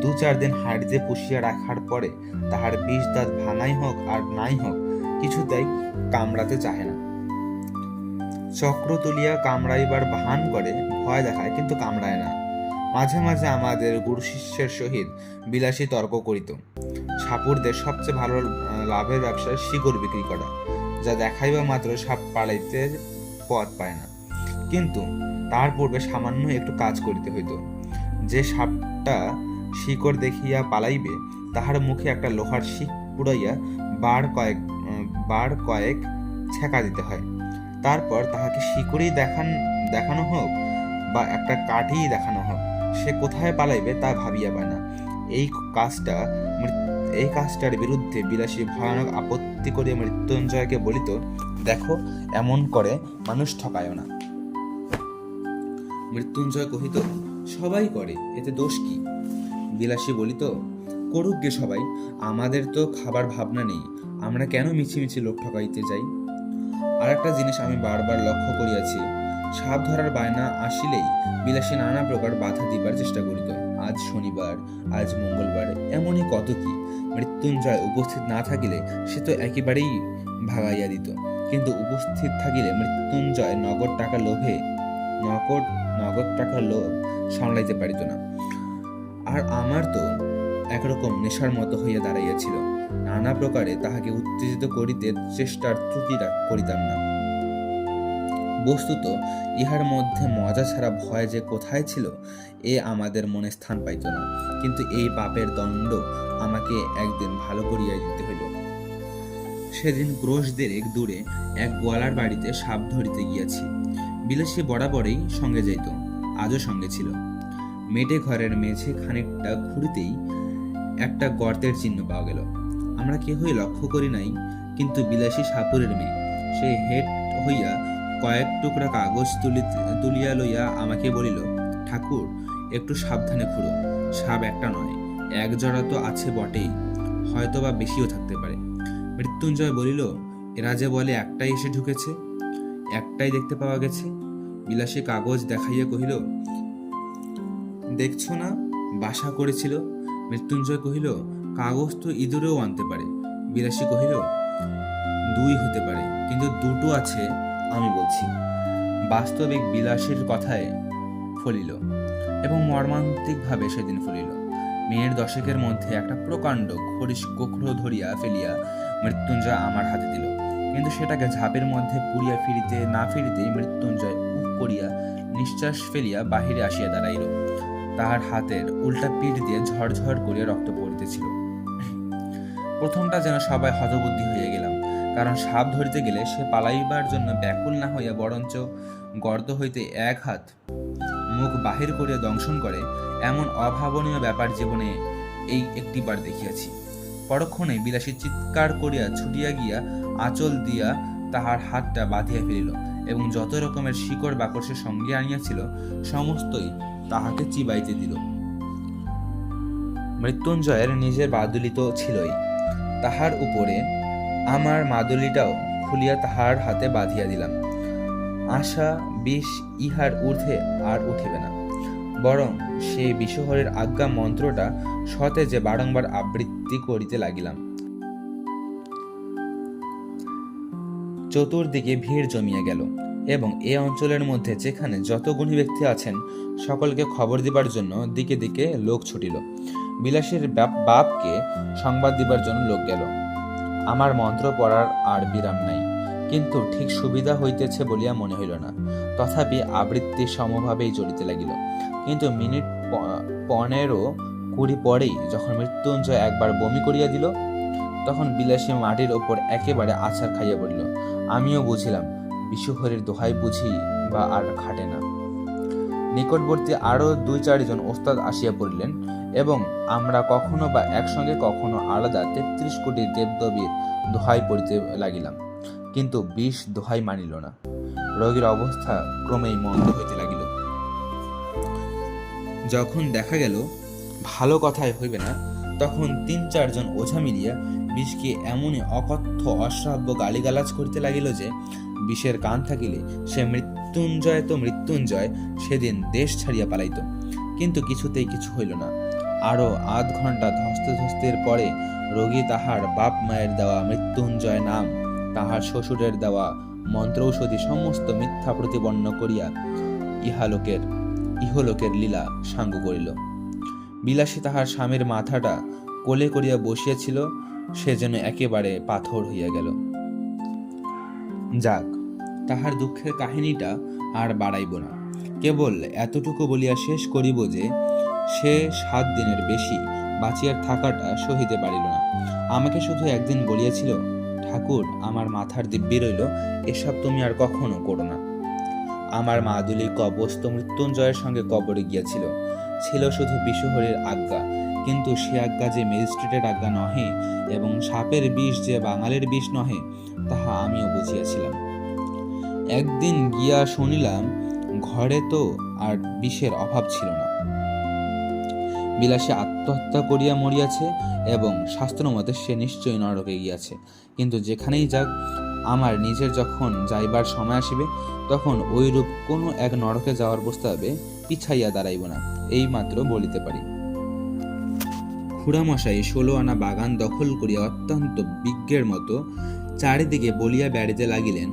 Speaker 1: 2-4 দিন হাড়িতে পুষিয়া রাখার পরে তাহার বিষ দাঁত ভাঙাই হোক আর নাই হোক, কিছুতেই কামড়াতে চাহে না। চক্র তুলিয়া কামড়াইবার ভান করে, ভয় দেখায়, কিন্তু কামড়ায় না। মাঝে মাঝে আমাদের গুরু শিষ্যের সহিত বিলাসী তর্ক করিত। সাপুরদের সবচেয়ে ভালো লাভের ব্যবসা শিকড় বিক্রি করা, যা দেখাইবা মাত্র সাপ পালাইতে পথ পায় না। কিন্তু তার পূর্বে সামান্য একটু কাজ করিতে হইত। যে সাপটা শিকড় দেখিয়া পালাইবে তাহার মুখে একটা লোহার শিক পুড়াইয়া বার কয়েক ছেঁকা দিতে হয়। তারপর তাহাকে শিকড়েই দেখানো হোক বা একটা কাঠেই দেখানো হোক, সে কোথায় পালাইবে তা ভাবিয়া পায় না। এই কাজটার বিরুদ্ধে বিলাসী ভয়ানক আপত্তি করিয়া মৃত্যুঞ্জয়কে বলিত, দেখো, এমন করে মানুষ ঠকায় না। মৃত্যুঞ্জয় কহিত, সবাই করে, এতে দোষ কি? বিলাসী বলিত, করুক গে সবাই, আমাদের তো খাবার ভাবনা নেই, আমরা কেন মিছিমিছি লোক ঠকাইতে যাই? আর একটা জিনিস আমি বারবার লক্ষ্য করিয়াছি, সাপ ধরার বায়না আসিলেই বিলাসী নানা প্রকার বাধা দিবার চেষ্টা করিত। আজ শনিবার, আজ মঙ্গলবার, এমনই কত কি। মৃত্যুঞ্জয় উপস্থিত না থাকিলে সে তো একেবারেই ভাগাইয়া দিত, কিন্তু উপস্থিত থাকিলে মৃত্যুঞ্জয় নগদ টাকার লোভ সামলাইতে পারিত না। আর আমার তো একরকম নেশার মতো হইয়া দাঁড়াইয়াছিল। নানা প্রকারে তাহাকে উত্তেজিত করিতে চেষ্টার ত্রুটি করিতাম না। বস্তুত ইহার মধ্যে মজা ছাড়া ভয় যে কোথায় ছিল এ আমাদের মনে স্থান পাইত না। কিন্তু এই পাপের দণ্ড আমাকে একদিন ভালো করিয়াই দিতে হইল। সেদিন ক্রোশ দেড়েক দূরে এক গোয়ালার বাড়িতে সাপ ধরিতে গিয়াছি। বিলাসী বরাবরই সঙ্গে যাইত, আজও সঙ্গে ছিল। মেটে ঘরের মেঝে খানিকটা খুঁড়িতেই একটা গর্তের চিহ্ন পাওয়া গেল। আমরা কেহই লক্ষ্য করি নাই, কিন্তু বিলাসী সাপুরের মেয়ে। সে হেট হইয়া কয়েক টুকরা কাগজ তুলিয়া লইয়া আমাকে বলিল, ঠাকুর, একটু সাবধানে খুঁড়ো, সাপ একটা নয়, এক জোড়া তো আছে বটেই, হয়তোবা বেশিও থাকতে পারে। মৃত্যুঞ্জয় বলিল, এরা যে বলে একটাই এসে ঢুকেছে, একটাই দেখতে পাওয়া গেছে। বিলাসী কাগজ দেখাইয়া কহিল, দেখছো না, বাসা করেছিল। মৃত্যুঞ্জয় কহিল, কাগজ তো ইঁদুরেও আনতে পারে। বিলাসী কহিল, দুই হতে পারে, কিন্তু দুটো আছে আমি বলছি। বাস্তবিক বিলাসীর কথায় ফলিল, এবং মর্মান্তিকভাবে সেদিন ফলিল। মেয়ের দশকের মধ্যে একটা প্রকাণ্ড গোখরো ধরিয়া ফেলিয়া মৃত্যুঞ্জয় আমার হাতে দিল, কিন্তু সেটাকে ঝাঁপের মধ্যে পুড়িয়া না ফিরিতেই মৃত্যুঞ্জয় উফ করিয়া নিঃশ্বাস ফেলিয়া বাহিরে আসিয়া দাঁড়াইল। তাহার হাতের উল্টা পিঠ দিয়ে ঝরঝর করিয়া রক্ত পড়িতেছিল। প্রথমটা যেন সবাই হতবুদ্ধি হইয়া গেলাম, কারণ সাপ ধরিতে গেলে সে পালাইবার জন্য ব্যাকুল না হইয়া বরঞ্চ গর্ত হইতে এক হাত মুখ বাহির করিয়া দংশন করে, এমন অভাবনীয় ব্যাপার জীবনে এই একটিবার দেখিয়াছি। পরক্ষণে বিলাসী চিৎকার করিয়া ছুটিয়া গিয়া আঁচল দিয়া তাহার হাতটা বাঁধিয়া ফেলিল, এবং যত রকমের শিকড় বাকড় সে সঙ্গে আনিয়াছিল সমস্তই তাহাকে চিবাইতে দিল। মৃত্যুঞ্জয়ের নিজের বাদুলি তো ছিলই, তাহার উপরে আমার মাদুলিটাও খুলিয়া তাহার হাতে বাঁধিয়া দিলাম। আশা বিষ ইহার ঊর্ধ্বে আর উঠিবে না, বরং সে বিষহরের আজ্ঞা মন্ত্রটা সতেজে বারংবার আবৃত্তি করিতে লাগিলাম। চতুর্দিকে ভিড় জমিয়া গেল, এবং এ অঞ্চলের মধ্যে যেখানে যত গুণী ব্যক্তি আছেন সকলকে খবর দিবার জন্য দিকে দিকে লোক ছুটিল। বিলাসীর বাপকে সংবাদ দিবার জন্য লোক গেল। আমার মন্ত্র পড়ার আর বিরাম নাই, কিন্তু ঠিক সুবিধা হইতেছে বলিয়া মনে হইল না। তথাপি আবৃত্তি সমভাবেই চলিতে লাগিল। কিন্তু মিনিট 15-20 পরেই যখন মৃত্যুঞ্জয় একবার বমি করিয়া দিল, তখন বিলাসী মাটির ওপর একেবারে আছাড় খাইয়া পড়িল। আমিও বুঝিলাম বিষহরীর দোহাই বুঝি বা আর খাটে না। নিকটবর্তী আরো 2-4 জন ওস্তাদ আসিয়া পড়িলেন, এবং আমরা কখনো বা একসঙ্গে কখনো আলাদা 33 কোটি দেবদেবীর দোহাই পড়িতে লাগিলাম, কিন্তু বিষ দোহাই মানিল না। রোগীর অবস্থা ক্রমেই মন্দ হইতে লাগিল। যখন দেখা গেল ভালো কথাই হইবে না, তখন 3-4 জন ওঝা মিলিয়া বিষকে এমনই অকথ্য অশ্রাব্য গালিগালাজ করিতে লাগিল যে বিষের কান থাকিলে সে মৃত্যুঞ্জয় সেদিন দেশ ছাড়িয়া পালাইত। কিন্তু কিছুতেই কিছু হইল না। আরো আধ ঘন্টা ধস্তের পরে রোগী তাহার বাপ মায়ের দেওয়া মৃত্যুঞ্জয় নাম, তাহার শ্বশুরের দেওয়া মন্ত্রৌষধি সমস্ত মিথ্যা প্রতিপন্ন করিয়া ইহলোকের লীলা সাঙ্গ করিল। বিলাসী তাহার স্বামীর মাথাটা কোলে করিয়া বসিয়াছিল, সে যেন একেবারে পাথর হইয়া গেল। যাক, তাহার দুঃখের কাহিনীটা আর বাড়াইব না, কেবল এতটুকু বলিয়া শেষ করিব যে সে 7 দিনের বেশি বাঁচিয়া থাকাটা সহিতে পারিল না। আমাকে শুধু একদিন বলিয়াছিল, ঠাকুর, আমার মাথার দিব্যি রইল, এসব তুমি আর কখনো করো না। আমার মাদুলি কবচ তো মৃত্যুঞ্জয়ের সঙ্গে কবরে গিয়াছিল, ছিল শুধু বিষহরীর আজ্ঞা, কিন্তু সে আজ্ঞা যে ম্যাজিস্ট্রেটের আজ্ঞা নহে, এবং সাপের বিষ যে বাঙালির বিষ নহে, তাহা আমিও বুঝিয়াছিলাম। একদিন গিয়া শুনিলাম ঘরে তো আর বিষের অভাব ছিল না। বিলাসী আত্মহত্যা করিয়া মরিয়াছে, এবং শাস্ত্রমতে সে নিশ্চয়ই নরকে গিয়াছে। কিন্তু যেখানেই যাক, আমার নিজের যখন যাইবার সময় আসিবে, তখন ওইরূপ কোনো এক নরকে যাওয়ার প্রস্তাবে পিছাইয়া দাঁড়াইব না, এই মাত্র বলিতে পারি। খুড়ামশাই 16 আনা বাগান দখল করিয়া অত্যন্ত বিজ্ঞের মতো চারিদিকে বলিয়া বেড়াইতে লাগিলেন,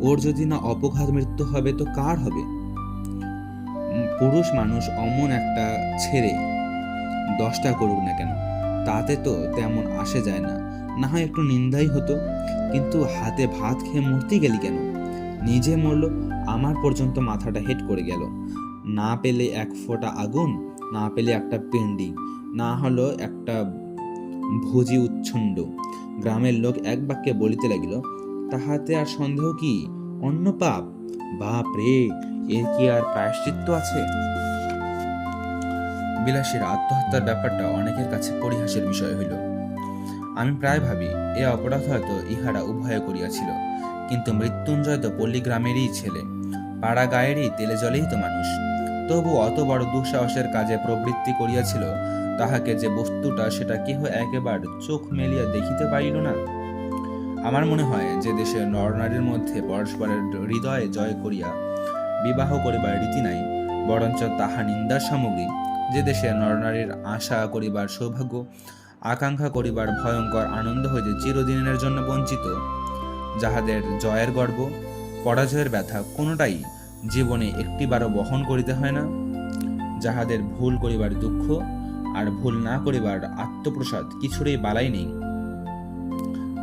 Speaker 1: ওর যদি না অপঘাত মৃত্যু হবে তো কার হবে? পুরুষ মানুষ অমন একটা ছেড়ে 10টা করুক না কেন, তাতে তো তেমন আসে যায় না, না হয় একটু নিন্দাই হতো। কিন্তু হাতে ভাত খেয়ে মরতে গেলি কেন? নিজে মরলো, আমার পর্যন্ত মাথাটা হেট করে গেল। না পেলে এক ফোঁটা আগুন, না পেলে একটা পিণ্ডি, না হলো একটা ভোজি উচ্ছন্ড। গ্রামের লোক এক বাক্যে বলিতে লাগিল, তাহাতে আর সন্দেহ কি? অন্য পাপ? বাপ রে, এর কি আর প্রায়শ্চিত্ত আছে? বিলাসীর আত্মহত্যার ব্যাপারটা অনেকের কাছে পরিহাসের বিষয় হইল। আমি প্রায় ভাবি, এ অপরাধ হয়তো ইহারা উভয়ে করিয়াছিল, কিন্তু মৃত্যুঞ্জয় তো পল্লী গ্রামেরই ছেলে, পাড়া গায়েরই তেলে জলেই তো মানুষ। তবু অত বড় দুঃসাহসের কাজে প্রবৃত্তি করিয়াছিল, তাহাকে যে বস্তুটা সেটা কেহ একেবার চোখ মেলিয়া দেখিতে পারিল না। আমার মনে হয় যে দেশে নরনারীর মধ্যে পরস্পরের হৃদয়ে জয় করিয়া বিবাহ করিবার রীতি নাই, বরঞ্চ তাহা নিন্দার সামগ্রী। যে দেশে নরনারীর আশা করিবার সৌভাগ্য, আকাঙ্ক্ষা করিবার ভয়ঙ্কর আনন্দ হইতে চিরদিনের জন্য বঞ্চিত, যাহাদের জয়ের গর্ব, পরাজয়ের ব্যথা কোনোটাই জীবনে একটিবারও বহন করিতে হয় না, যাহাদের ভুল করিবার দুঃখ আর ভুল না করিবার আত্মপ্রসাদ কিছুরই বালাই নেই,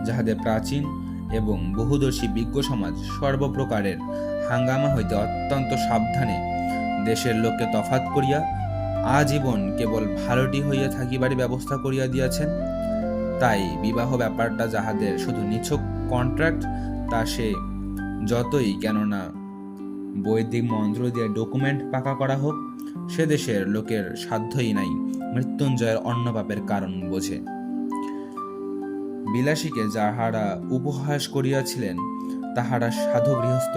Speaker 1: যাহাদের প্রাচীন এবং বহুদর্শী বিজ্ঞ সমাজ সর্বপ্রকারের হাঙ্গামা হইতে অত্যন্ত সাবধানে দেশের লোককে তফাত করিয়া আজীবন কেবল ভালোটি হইয়া থাকিবারই ব্যবস্থা করিয়া দিয়াছেন, তাই বিবাহ ব্যাপারটা যাহাদের শুধু নিছক কন্ট্রাক্ট, তা সে যতই কেননা বৈদিক মন্ত্র দিয়ে ডকুমেন্ট পাকা করা হোক, সে দেশের লোকের সাধ্যই নাই মৃত্যুঞ্জয়ের অন্য পাপের কারণ বোঝে। বিলাসীকে যাহারা উপহাস করিয়াছিলেন, তাহারা সাধু গৃহস্থ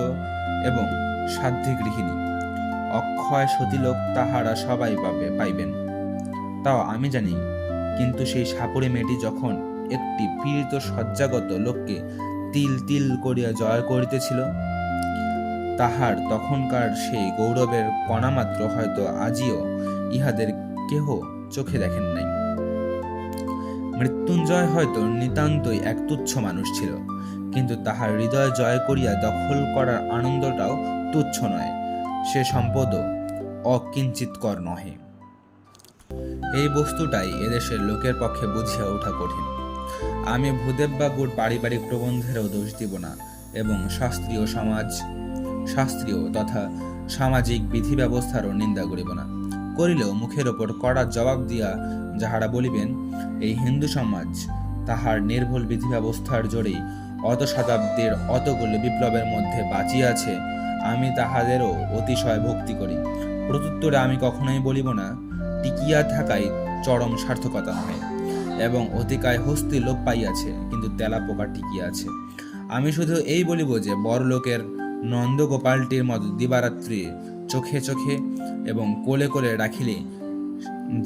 Speaker 1: এবং সাধ্বী গৃহিণী, অক্ষয় সতীলোক তাহারা সবাই পাইবেন, তাও আমি জানি। কিন্তু সেই সাপুড়ে মেয়েটি যখন একটি পীড়িত শয্যাগত লোককে তিল তিল করিয়া জয় করিতেছিল, তাহার তখনকার সেই গৌরবের কণামাত্র হয়তো আজিও ইহাদের কেহ চোখে দেখেন নাই। মৃত্যুঞ্জয় হয়তো নিতান্তই এক তুচ্ছ মানুষ ছিল, কিন্তু তাহার হৃদয় জয় করিয়া দখল করার আনন্দটাও তুচ্ছ নয়, সে সম্পদও অকিঞ্চিৎকর নহে। এই বস্তুটাই এদেশের লোকের পক্ষে বুঝিয়া ওঠা কঠিন। আমি ভূদেববাবুর পারিবারিক প্রবন্ধেরও দোষ দিব না, এবং শাস্ত্রীয় তথা সামাজিক বিধি ব্যবস্থারও নিন্দা করিব না। করিলেও মুখের ওপর কড়া জবাব দিয়া যাহারা বলিবেন, এই হিন্দু সমাজ তাহার নির্ভুল বিধি ব্যবস্থার জোরেই অত শতাব্দীর অতগুলো বিপ্লবের মধ্যে বাঁচিয়া আছে, আমি তাহাদেরও অতিশয় ভক্তি করি। প্রত্যুত্তরে আমি কখনোই বলিব না টিকিয়া থাকাই চরম সার্থকতা নহে, এবং অতিকায় হস্তি লোপ পাইয়াছে, কিন্তু তেলা পোকা টিকিয়া আছে। আমি শুধু এই বলিব যে বড়লোকের নন্দগোপালটির মতো দিবারাত্রি চোখে চোখে এবং কোলে কোলে রাখিলে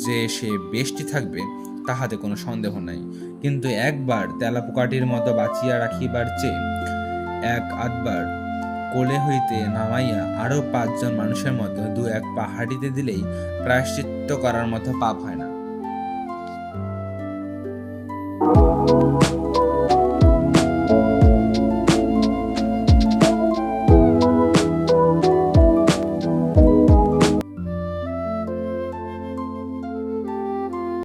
Speaker 1: যে সে বেষ্টি থাকবে, তাহাতে কোনো সন্দেহ নাই। কিন্তু একবার তেলাপোকাটির মতো বাঁচিয়া রাখিবার চেয়ে এক আধবার কোলে হইতে নামাইয়া আরো 5 জন মানুষের মতো 2-1 পা হাঁটিতে দিলেই প্রায়শ্চিত্ত করার মতো পাপ হয় না।